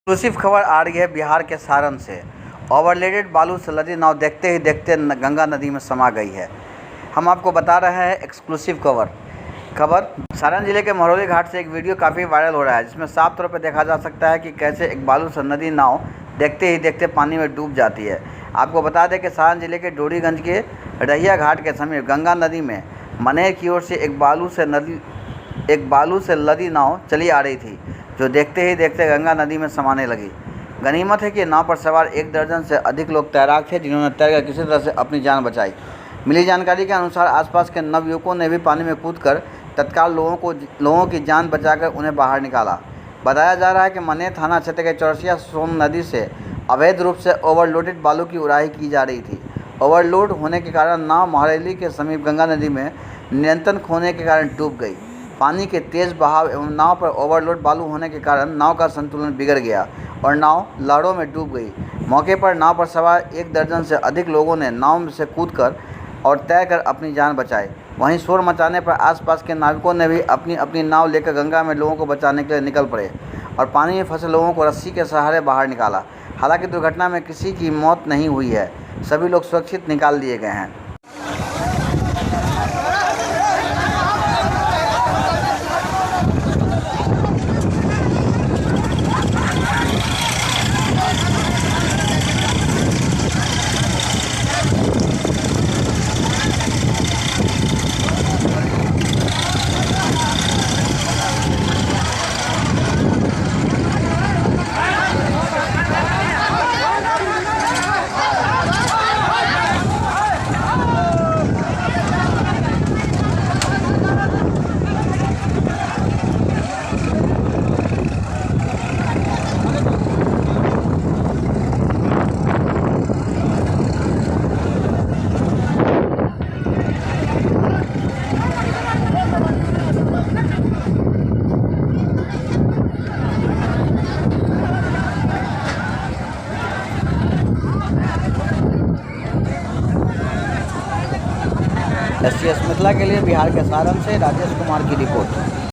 Exclusive खबर आ रही है बिहार के सारण से। ओवरलोडेड बालू से लदी नाव देखते ही देखते गंगा नदी में समा गई है। हम आपको बता रहे हैं एक्सक्लूसिव खबर सारण जिले के महरौली घाट से एक वीडियो काफ़ी वायरल हो रहा है, जिसमें साफ तौर पर देखा जा सकता है कि कैसे एक बालू से लदी नाव देखते ही देखते पानी में डूब जाती है। आपको बता दें कि सारण जिले के डोरीगंज के रहिया घाट के समीप गंगा नदी में मनेर की ओर से एक बालू से लदी नाव चली आ रही थी, जो देखते ही देखते गंगा नदी में समाने लगी। गनीमत है कि नाव पर सवार 1 दर्जन से अधिक लोग तैराक थे, जिन्होंने तैरकर किसी तरह से अपनी जान बचाई। मिली जानकारी के अनुसार आसपास के नवयुवकों ने भी पानी में कूदकर तत्काल लोगों की जान बचाकर उन्हें बाहर निकाला। बताया जा रहा है कि मनेर थाना क्षेत्र के चौरसिया सोन नदी से अवैध रूप से ओवरलोडेड बालू की उड़ाही की जा रही थी। ओवरलोड होने के कारण नाव महरौली के समीप गंगा नदी में नियंत्रण खोने के कारण डूब गई। पानी के तेज़ बहाव एवं नाव पर ओवरलोड बालू होने के कारण नाव का संतुलन बिगड़ गया और नाव लहरों में डूब गई। मौके पर नाव पर सवार 1 दर्जन से अधिक लोगों ने नाव से कूदकर और तैरकर अपनी जान बचाई। वहीं शोर मचाने पर आसपास के नाविकों ने भी अपनी अपनी नाव लेकर गंगा में लोगों को बचाने के लिए निकल पड़े और पानी में फंसे लोगों को रस्सी के सहारे बाहर निकाला। हालांकि दुर्घटना में किसी की मौत नहीं हुई है, सभी लोग सुरक्षित निकाल लिए गए हैं। SCS मिथिला के लिए बिहार के सारण से राजेश कुमार की रिपोर्ट।